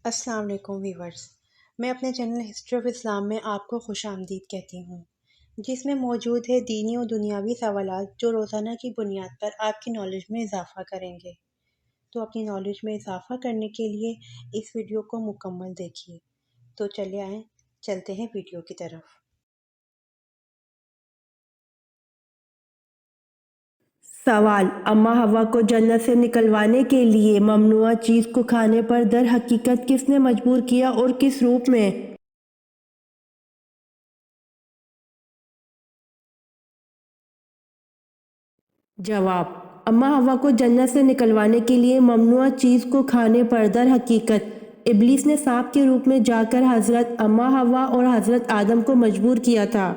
السلام علیکم ویورز، میں اپنے چینل ہسٹری آف اسلام میں آپ کو خوش آمدید کہتی ہوں، جس میں موجود ہے دینی و دنیاوی سوالات جو روزانہ کی بنیاد پر آپ کی نالج میں اضافہ کریں گے۔ تو اپنی نالج میں اضافہ کرنے کے لیے اس ویڈیو کو مکمل دیکھیے۔ تو چلے آئیں، چلتے ہیں ویڈیو کی طرف۔ سوال: اماں حوا کو جنت سے نکلوانے کے لیے ممنوعہ چیز کو کھانے پر در حقیقت کس نے مجبور کیا اور کس روپ میں؟ جواب: اماں حوا کو جنت سے نکلوانے کے لیے ممنوعہ چیز کو کھانے پر در حقیقت ابلیس نے سانپ کے روپ میں جا کر حضرت اماں حوا اور حضرت آدم کو مجبور کیا تھا۔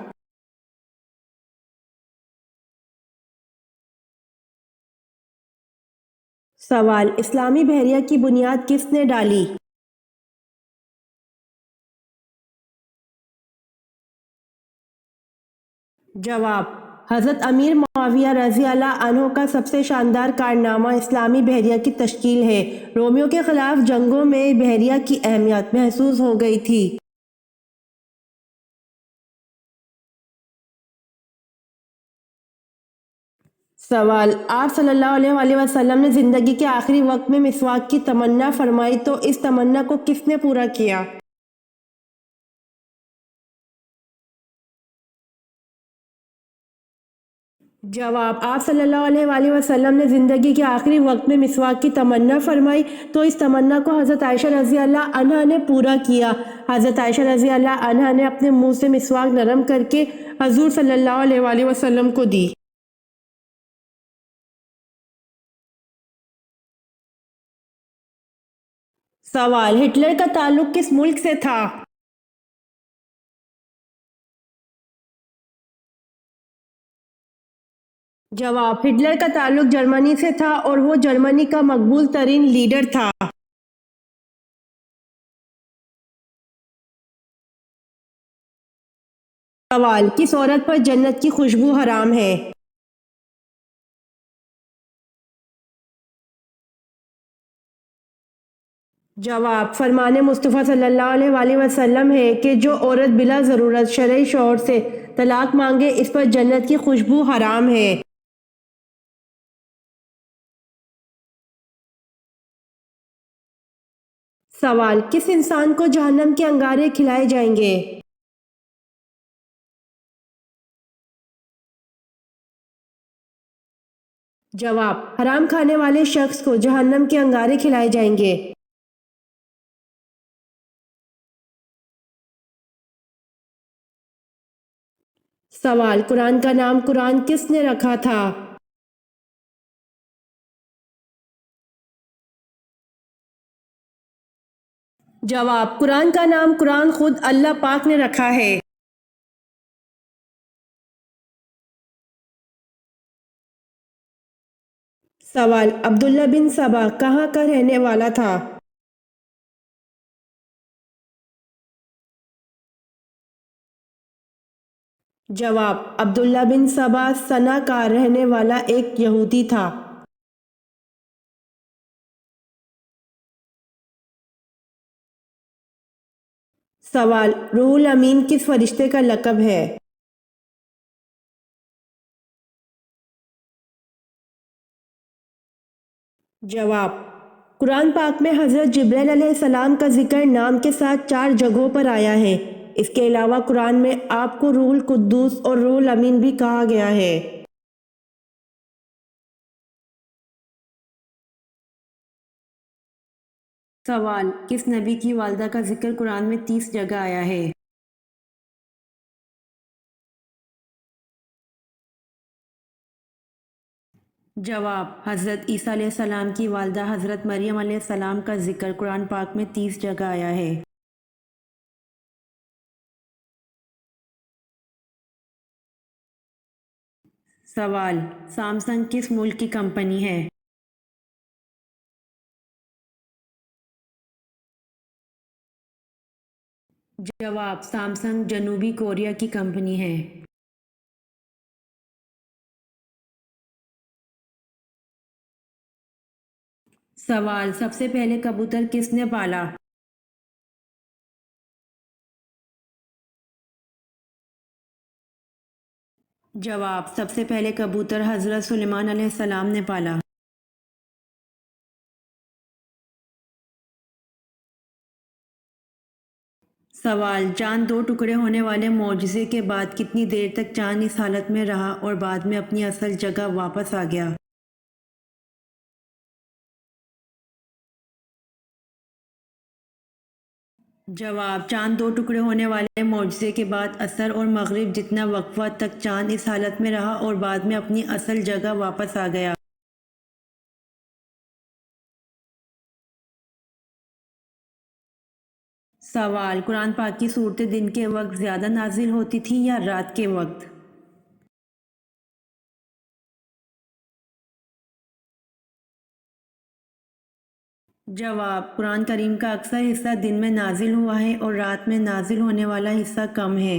سوال: اسلامی بحریہ کی بنیاد کس نے ڈالی؟ جواب: حضرت امیر معاویہ رضی اللہ عنہ کا سب سے شاندار کارنامہ اسلامی بحریہ کی تشکیل ہے۔ رومیوں کے خلاف جنگوں میں بحریہ کی اہمیت محسوس ہو گئی تھی۔ سوال: آپ صلی اللہ علیہ وآلہ وسلم نے زندگی کے آخری وقت میں مسواک کی تمنا فرمائی تو اس تمنا کو کس نے پورا کیا؟ جواب: آپ صلی اللہ علیہ وآلہ وسلم نے زندگی کے آخری وقت میں مسواک کی تمنا فرمائی تو اس تمنا کو حضرت عائشہ رضی اللہ عنہا نے پورا کیا۔ حضرت عائشہ رضی اللہ عنہا نے اپنے منہ سے مسواک نرم کر کے حضور صلی اللہ علیہ وآلہ وسلم کو دی۔ سوال: ہٹلر کا تعلق کس ملک سے تھا؟ جواب: ہٹلر کا تعلق جرمنی سے تھا اور وہ جرمنی کا مقبول ترین لیڈر تھا۔ سوال: کس عورت پر جنت کی خوشبو حرام ہے؟ جواب: فرمان مصطفیٰ صلی اللہ علیہ وآلہ وسلم ہے کہ جو عورت بلا ضرورت شرعی شوہر سے طلاق مانگے اس پر جنت کی خوشبو حرام ہے۔ سوال: کس انسان کو جہنم کے انگارے کھلائے جائیں گے؟ جواب: حرام کھانے والے شخص کو جہنم کے انگارے کھلائے جائیں گے۔ سوال: قرآن کا نام قرآن کس نے رکھا تھا؟ جواب: قرآن کا نام قرآن خود اللہ پاک نے رکھا ہے۔ سوال: عبداللہ بن سبا کہاں کا رہنے والا تھا؟ جواب: عبداللہ بن سبا صنعا کا رہنے والا ایک یہودی تھا۔ سوال: روح الامین کس فرشتے کا لقب ہے؟ جواب: قرآن پاک میں حضرت جبرائیل علیہ السلام کا ذکر نام کے ساتھ 4 جگہوں پر آیا ہے۔ اس کے علاوہ قرآن میں آپ کو روح القدس اور روح الامین بھی کہا گیا ہے۔ سوال: کس نبی کی والدہ کا ذکر قرآن میں 30 جگہ آیا ہے؟ جواب: حضرت عیسیٰ علیہ السلام کی والدہ حضرت مریم علیہ السلام کا ذکر قرآن پاک میں 30 جگہ آیا ہے۔ سوال: سامسنگ کس ملک کی کمپنی ہے؟ جواب: سامسنگ جنوبی کوریا کی کمپنی ہے۔ سوال: سب سے پہلے کبوتر کس نے پالا؟ جواب: سب سے پہلے کبوتر حضرت سلیمان علیہ السلام نے پالا۔ سوال: چاند دو ٹکڑے ہونے والے معجزے کے بعد کتنی دیر تک چاند اس حالت میں رہا اور بعد میں اپنی اصل جگہ واپس آ گیا؟ جواب: چاند دو ٹکڑے ہونے والے معجزے کے بعد عصر اور مغرب جتنا وقفہ تک چاند اس حالت میں رہا اور بعد میں اپنی اصل جگہ واپس آ گیا۔ سوال: قرآن پاک کی صورتیں دن کے وقت زیادہ نازل ہوتی تھیں یا رات کے وقت؟ جواب: قرآن کریم کا اکثر حصہ دن میں نازل ہوا ہے اور رات میں نازل ہونے والا حصہ کم ہے۔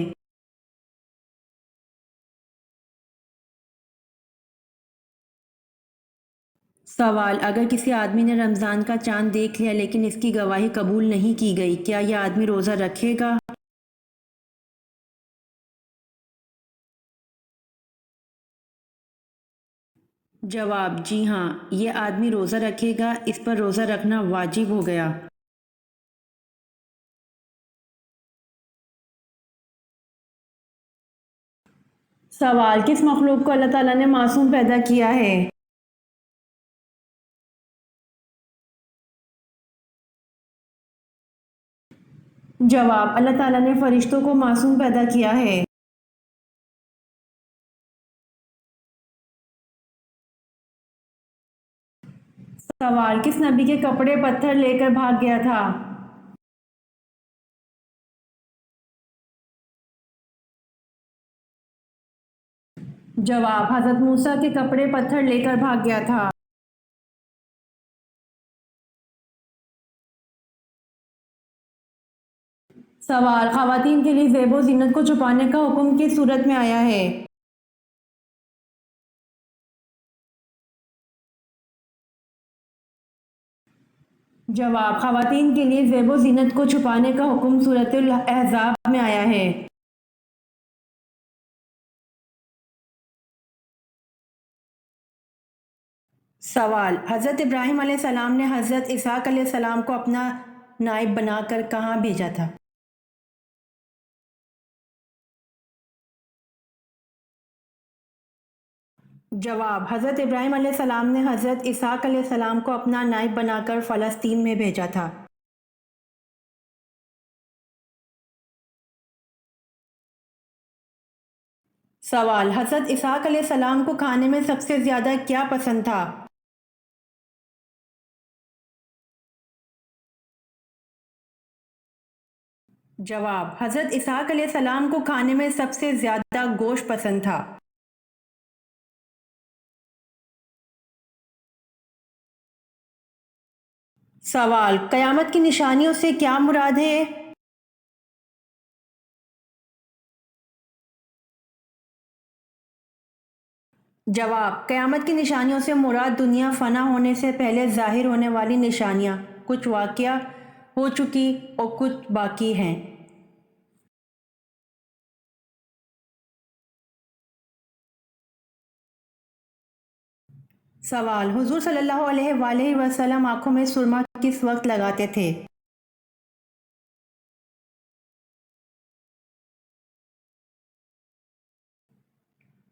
سوال: اگر کسی آدمی نے رمضان کا چاند دیکھ لیا لیکن اس کی گواہی قبول نہیں کی گئی، کیا یہ آدمی روزہ رکھے گا؟ جواب: جی ہاں، یہ آدمی روزہ رکھے گا، اس پر روزہ رکھنا واجب ہو گیا۔ سوال: کس مخلوق کو اللہ تعالیٰ نے معصوم پیدا کیا ہے؟ جواب: اللہ تعالیٰ نے فرشتوں کو معصوم پیدا کیا ہے۔ سوال: کس نبی کے کپڑے پتھر لے کر بھاگ گیا تھا؟ جواب: حضرت موسیٰ کے کپڑے پتھر لے کر بھاگ گیا تھا۔ سوال: خواتین کے لیے زیب و زینت کو چھپانے کا حکم کس صورت میں آیا ہے؟ جواب: خواتین کے لیے زیب و زینت کو چھپانے کا حکم سورۃ الاحزاب میں آیا ہے۔ سوال: حضرت ابراہیم علیہ السلام نے حضرت اسحاق علیہ السلام کو اپنا نائب بنا کر کہاں بھیجا تھا؟ جواب: حضرت ابراہیم علیہ السلام نے حضرت اسحاق علیہ السلام کو اپنا نائب بنا کر فلسطین میں بھیجا تھا۔ سوال: حضرت اسحاق علیہ السلام کو کھانے میں سب سے زیادہ کیا پسند تھا؟ جواب: حضرت اسحاق علیہ السلام کو کھانے میں سب سے زیادہ گوشت پسند تھا۔ سوال: قیامت کی نشانیوں سے کیا مراد ہے؟ جواب: قیامت کی نشانیوں سے مراد دنیا فنا ہونے سے پہلے ظاہر ہونے والی نشانیاں کچھ واقعہ ہو چکی اور کچھ باقی ہیں۔ سوال: حضور صلی اللہ علیہ وآلہ وسلم آنکھوں میں سرما کس وقت لگاتے تھے؟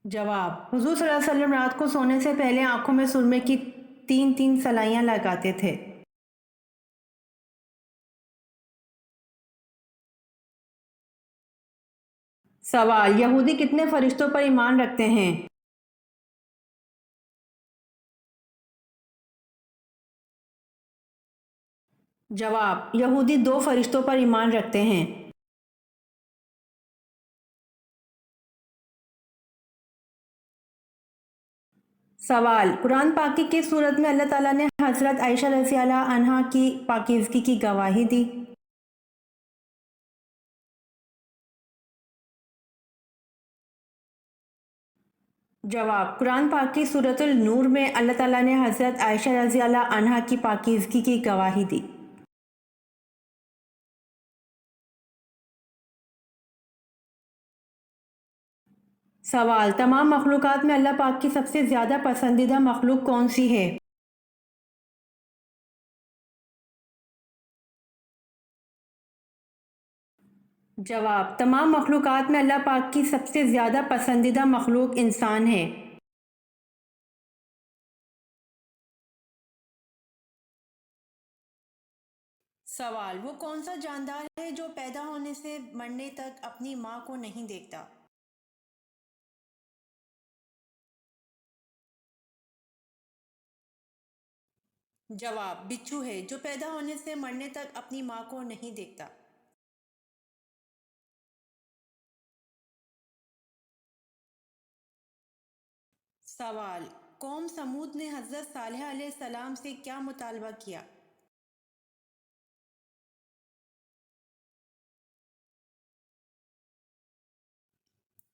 جواب: حضور صلی اللہ علیہ وسلم رات کو سونے سے پہلے آنکھوں میں سرمے کی تین تین سلائیاں لگاتے تھے۔ سوال: یہودی کتنے فرشتوں پر ایمان رکھتے ہیں؟ جواب: یہودی 2 فرشتوں پر ایمان رکھتے ہیں۔ سوال: قرآن پاک کی کس صورت میں اللہ تعالیٰ نے حضرت عائشہ رضی اللہ عنہا کی پاکیزگی کی گواہی دی؟ جواب: قرآن پاک کی سورۃ النور میں اللہ تعالیٰ نے حضرت عائشہ رضی اللہ عنہا کی پاکیزگی کی گواہی دی۔ سوال: تمام مخلوقات میں اللہ پاک کی سب سے زیادہ پسندیدہ مخلوق کون سی ہے؟ جواب: تمام مخلوقات میں اللہ پاک کی سب سے زیادہ پسندیدہ مخلوق انسان ہے۔ سوال: وہ کون سا جاندار ہے جو پیدا ہونے سے مرنے تک اپنی ماں کو نہیں دیکھتا؟ جواب: بچھو ہے جو پیدا ہونے سے مرنے تک اپنی ماں کو نہیں دیکھتا۔ سوال: قوم سمود نے حضرت صالح علیہ السلام سے کیا مطالبہ کیا؟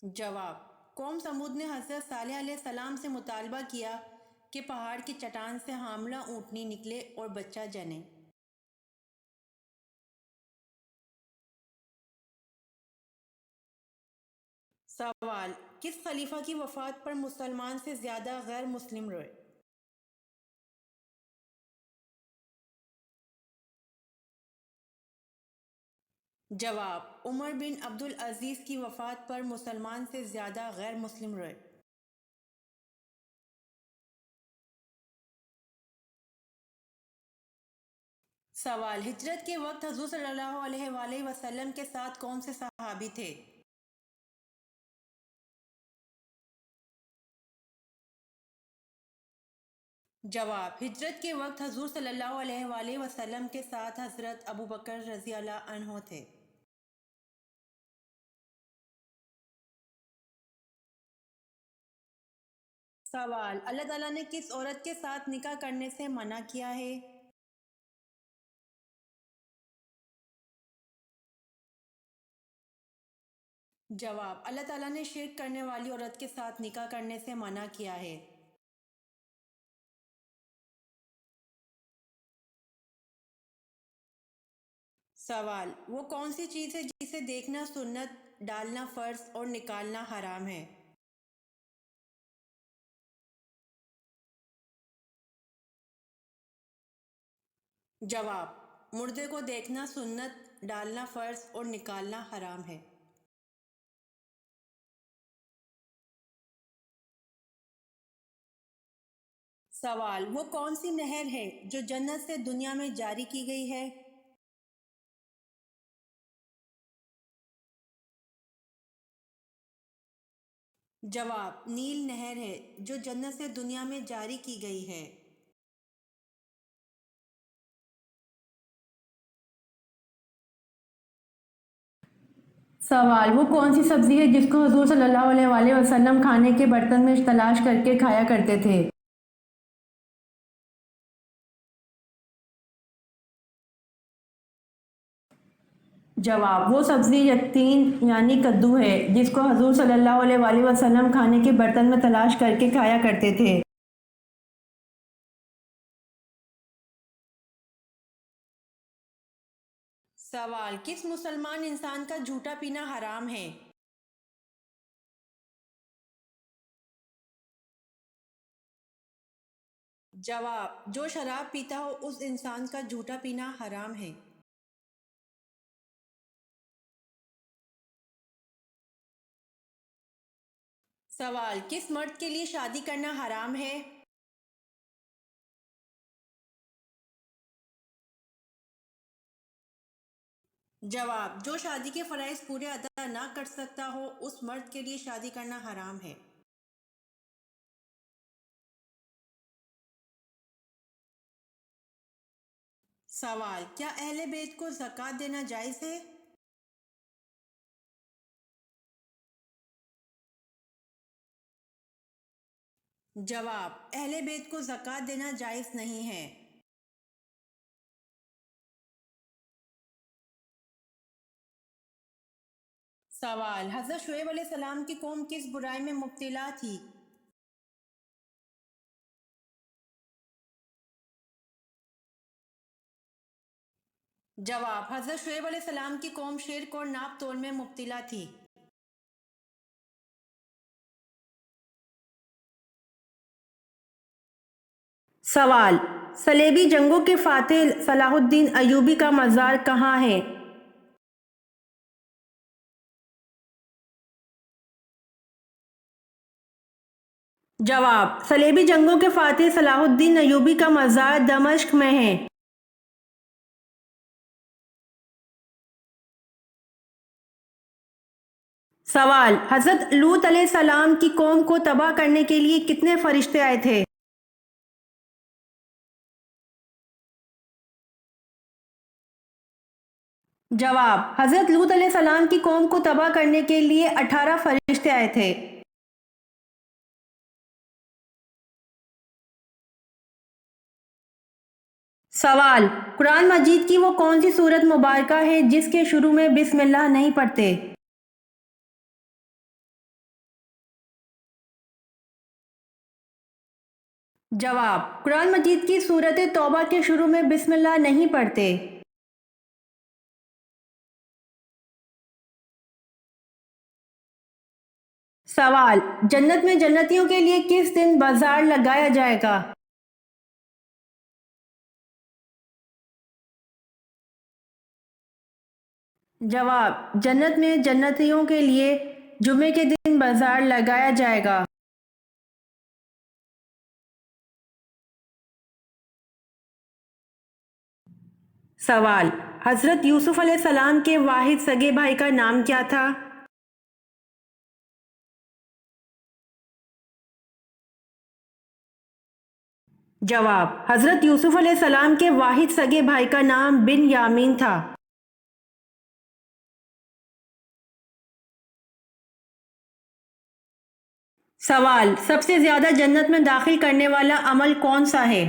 جواب: قوم سمود نے حضرت صالح علیہ السلام سے مطالبہ کیا کہ پہاڑ کی چٹان سے حاملہ اونٹنی نکلے اور بچہ جنے۔ سوال: کس خلیفہ کی وفات پر مسلمان سے زیادہ غیر مسلم روئے؟ جواب: عمر بن عبدالعزیز کی وفات پر مسلمان سے زیادہ غیر مسلم روئے۔ سوال: ہجرت کے وقت حضور صلی اللہ علیہ وآلہ وسلم کے ساتھ کون سے صحابی تھے؟ جواب: ہجرت کے وقت حضور صلی اللہ علیہ وآلہ وسلم کے ساتھ حضرت ابوبکر رضی اللہ عنہ تھے۔ سوال: اللہ تعالیٰ نے کس عورت کے ساتھ نکاح کرنے سے منع کیا ہے؟ جواب: اللہ تعالیٰ نے شرک کرنے والی عورت کے ساتھ نکاح کرنے سے منع کیا ہے۔ سوال: وہ کون سی چیز ہے جسے دیکھنا سنت، ڈالنا فرض اور نکالنا حرام ہے؟ جواب: مردے کو دیکھنا سنت، ڈالنا فرض اور نکالنا حرام ہے۔ سوال: وہ کون سی نہر ہے جو جنت سے دنیا میں جاری کی گئی ہے؟ جواب: نیل نہر ہے جو جنت سے دنیا میں جاری کی گئی ہے۔ سوال: وہ کون سی سبزی ہے جس کو حضور صلی اللہ علیہ وآلہ وسلم کھانے کے برتن میں تلاش کر کے کھایا کرتے تھے؟ جواب: وہ سبزی یقطین یعنی کدو ہے جس کو حضور صلی اللہ علیہ وآلہ وسلم کھانے کے برتن میں تلاش کر کے کھایا کرتے تھے۔ سوال: کس مسلمان انسان کا جھوٹا پینا حرام ہے؟ جواب: جو شراب پیتا ہو اس انسان کا جھوٹا پینا حرام ہے۔ سوال: کس مرد کے لیے شادی کرنا حرام ہے؟ جواب: جو شادی کے فرائض پورے ادا نہ کر سکتا ہو اس مرد کے لیے شادی کرنا حرام ہے۔ سوال: کیا اہل بیت کو زکوٰۃ دینا جائز ہے؟ جواب: اہل بیت کو زکوٰۃ دینا جائز نہیں ہے۔ سوال: حضرت شعیب علیہ السلام کی قوم کس برائی میں مبتلا تھی؟ جواب: حضرت شعیب علیہ السلام کی قوم شرک اور ناپ تول میں مبتلا تھی۔ سوال: صلیبی جنگوں کے فاتح صلاح الدین ایوبی کا مزار کہاں ہے؟ جواب: صلیبی جنگوں کے فاتح صلاح الدین ایوبی کا مزار دمشق میں ہے۔ سوال: حضرت لوط علیہ السلام کی قوم کو تباہ کرنے کے لیے کتنے فرشتے آئے تھے؟ جواب: حضرت لوط علیہ السلام کی قوم کو تباہ کرنے کے لیے 18 فرشتے آئے تھے۔ سوال: قرآن مجید کی وہ کون سی سورت مبارکہ ہے جس کے شروع میں بسم اللہ نہیں پڑھتے؟ جواب: قرآن مجید کی سورت توبہ کے شروع میں بسم اللہ نہیں پڑھتے۔ سوال: جنت میں جنتیوں کے لیے کس دن بازار لگایا جائے گا؟ جواب: جنت میں جنتیوں کے لیے جمعے کے دن بازار لگایا جائے گا۔ سوال: حضرت یوسف علیہ السلام کے واحد سگے بھائی کا نام کیا تھا؟ جواب: حضرت یوسف علیہ السلام کے واحد سگے بھائی کا نام بن یامین تھا۔ سوال: سب سے زیادہ جنت میں داخل کرنے والا عمل کون سا ہے؟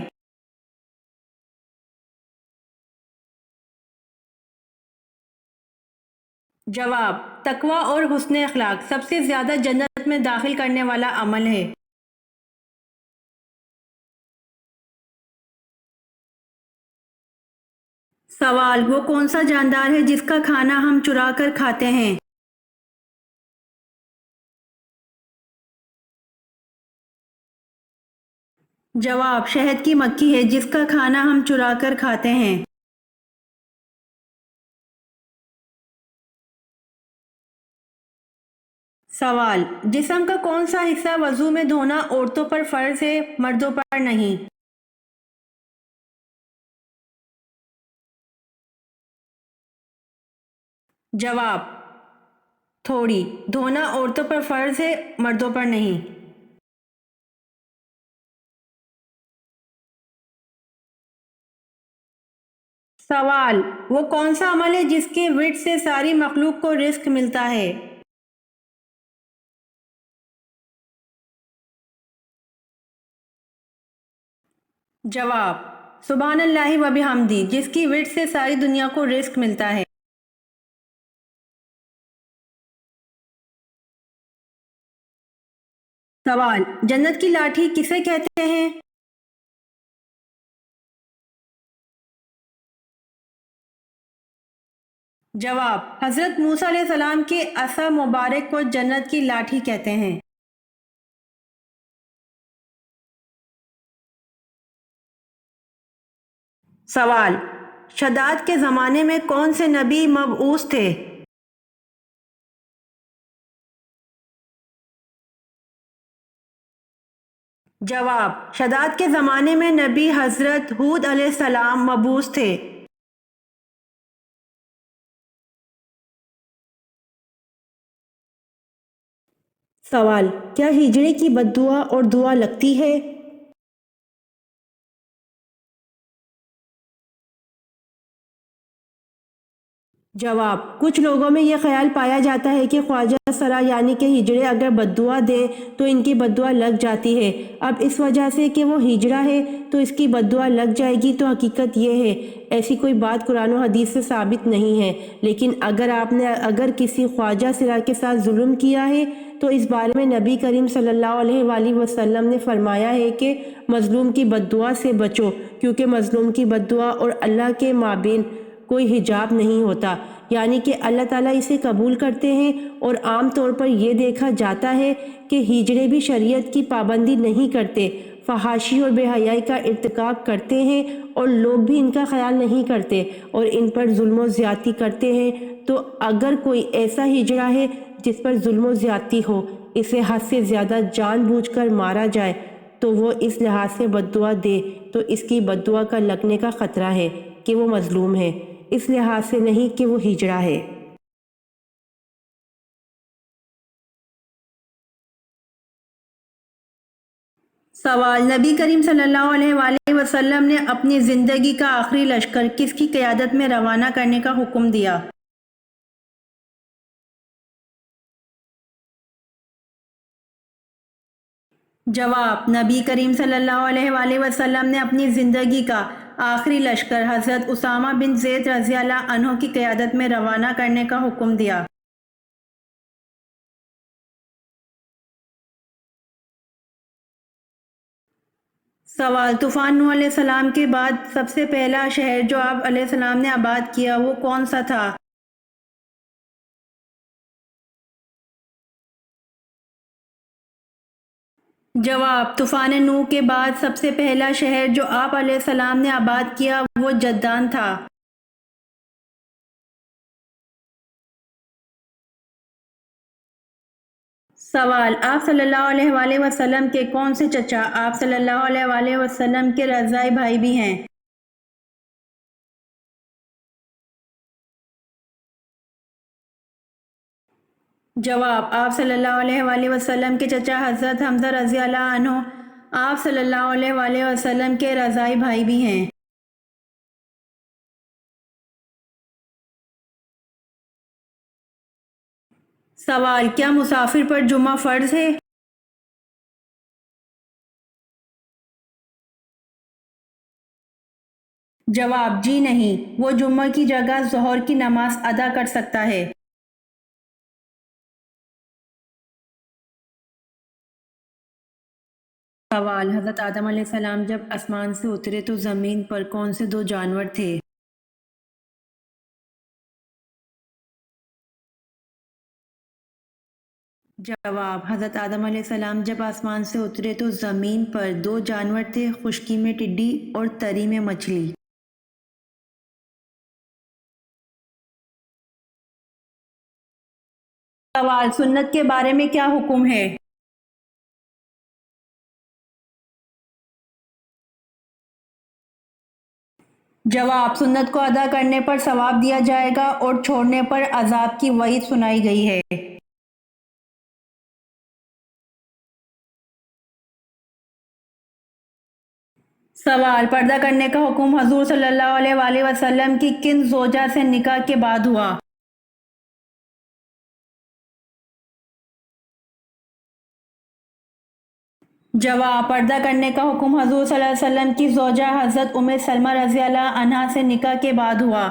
جواب: تقوی اور حسن اخلاق سب سے زیادہ جنت میں داخل کرنے والا عمل ہے۔ سوال: وہ کون سا جاندار ہے جس کا کھانا ہم چرا کر کھاتے ہیں؟ جواب: شہد کی مکھی ہے جس کا کھانا ہم چرا کر کھاتے ہیں۔ سوال: جسم کا کون سا حصہ وضو میں دھونا عورتوں پر فرض ہے، مردوں پر نہیں؟ جواب: تھوڑی دھونا عورتوں پر فرض ہے، مردوں پر نہیں۔ سوال: وہ کون سا عمل ہے جس کے ورد سے ساری مخلوق کو رزق ملتا ہے؟ جواب: سبحان اللہ و بحمدی، جس کی ورد سے ساری دنیا کو رزق ملتا ہے۔ سوال: جنت کی لاٹھی کسے کہتے ہیں؟ جواب: حضرت موسیٰ علیہ السلام کے عصا مبارک کو جنت کی لاٹھی کہتے ہیں۔ سوال: شداد کے زمانے میں کون سے نبی مبعوث تھے؟ جواب: شداد کے زمانے میں نبی حضرت ہود علیہ السلام مبعوث تھے۔ سوال: کیا ہجڑے کی بد دعا اور دعا لگتی ہے؟ جواب: کچھ لوگوں میں یہ خیال پایا جاتا ہے کہ خواجہ سرا یعنی کہ ہجڑے اگر بد دعا دیں تو ان کی بد دعا لگ جاتی ہے۔ اب اس وجہ سے کہ وہ ہجڑا ہے تو اس کی بد دعا لگ جائے گی، تو حقیقت یہ ہے ایسی کوئی بات قرآن و حدیث سے ثابت نہیں ہے، لیکن اگر آپ نے کسی خواجہ سرا کے ساتھ ظلم کیا ہے تو اس بارے میں نبی کریم صلی اللہ علیہ وآلہ وسلم نے فرمایا ہے کہ مظلوم کی بد دعا سے بچو، کیونکہ مظلوم کی بد دعا اور اللہ کے مابین کوئی حجاب نہیں ہوتا، یعنی کہ اللہ تعالیٰ اسے قبول کرتے ہیں۔ اور عام طور پر یہ دیکھا جاتا ہے کہ ہجڑے بھی شریعت کی پابندی نہیں کرتے، فحاشی اور بے حیائی کا ارتکاب کرتے ہیں اور لوگ بھی ان کا خیال نہیں کرتے اور ان پر ظلم و زیادتی کرتے ہیں، تو اگر کوئی ایسا ہجڑا ہے جس پر ظلم و زیادتی ہو، اسے حد سے زیادہ جان بوجھ کر مارا جائے تو وہ اس لحاظ سے بد دعا دے تو اس کی بد دعا کا لگنے کا خطرہ ہے کہ وہ مظلوم ہے، اس لحاظ سے نہیں کہ وہ ہجڑا ہے۔ سوال: نبی کریم صلی اللہ علیہ وآلہ وسلم نے اپنی زندگی کا آخری لشکر کس کی قیادت میں روانہ کرنے کا حکم دیا؟ جواب: نبی کریم صلی اللہ علیہ وآلہ وسلم نے اپنی زندگی کا آخری لشکر حضرت اسامہ بن زید رضی اللہ عنہ کی قیادت میں روانہ کرنے کا حکم دیا۔ سوال: طوفان نوح علیہ السلام کے بعد سب سے پہلا شہر جو آپ علیہ السلام نے آباد کیا وہ کون سا تھا؟ جواب: طوفان نوح کے بعد سب سے پہلا شہر جو آپ علیہ السلام نے آباد کیا وہ جدان تھا۔ سوال: آپ صلی اللہ علیہ وآلہ وسلم کے کون سے چچا آپ صلی اللہ علیہ وآلہ وسلم کے رضاعی بھائی بھی ہیں؟ جواب: آپ صلی اللہ علیہ وآلہ وسلم کے چچا حضرت حمزہ رضی اللہ عنہ آپ صلی اللہ علیہ وآلہ وسلم کے رضاعی بھائی بھی ہیں۔ سوال: کیا مسافر پر جمعہ فرض ہے؟ جواب: جی نہیں، وہ جمعہ کی جگہ ظہر کی نماز ادا کر سکتا ہے۔ سوال: حضرت آدم علیہ السلام جب آسمان سے اترے تو زمین پر کون سے دو جانور تھے؟ جواب: حضرت آدم علیہ السلام جب آسمان سے اترے تو زمین پر دو جانور تھے، خشکی میں ٹڈی اور تری میں مچھلی۔ سوال: سنت کے بارے میں کیا حکم ہے؟ جواب: سنت کو ادا کرنے پر ثواب دیا جائے گا اور چھوڑنے پر عذاب کی وعید سنائی گئی ہے۔ سوال: پردہ کرنے کا حکم حضور صلی اللہ علیہ وآلہ وسلم کی کن زوجہ سے نکاح کے بعد ہوا؟ جواب: پردہ کرنے کا حکم حضور صلی اللہ علیہ وسلم کی زوجہ حضرت ام سلمہ رضی اللہ عنہا سے نکاح کے بعد ہوا۔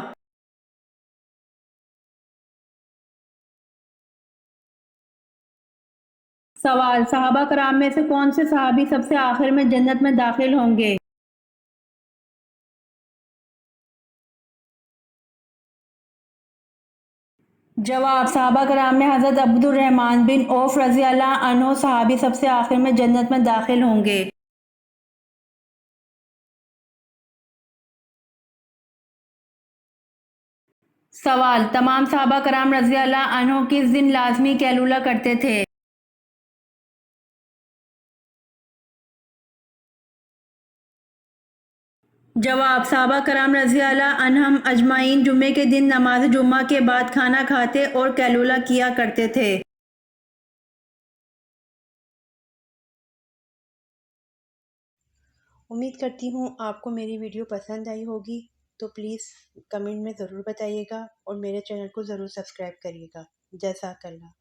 سوال: صحابہ کرام میں سے کون سے صحابی سب سے آخر میں جنت میں داخل ہوں گے؟ جواب: صحابہ کرام میں حضرت عبد الرحمن بن عوف رضی اللہ عنہ صحابی سب سے آخر میں جنت میں داخل ہوں گے۔ سوال: تمام صحابہ کرام رضی اللہ عنہ کس دن لازمی قیلولہ کرتے تھے؟ جواب: صحابہ کرام رضی اللہ عنہم اجمعین جمعے کے دن نماز جمعہ کے بعد کھانا کھاتے اور قیلولہ کیا کرتے تھے۔ امید کرتی ہوں آپ کو میری ویڈیو پسند آئی ہوگی، تو پلیز کمنٹ میں ضرور بتائیے گا اور میرے چینل کو ضرور سبسکرائب کریے گا۔ جزاک اللہ۔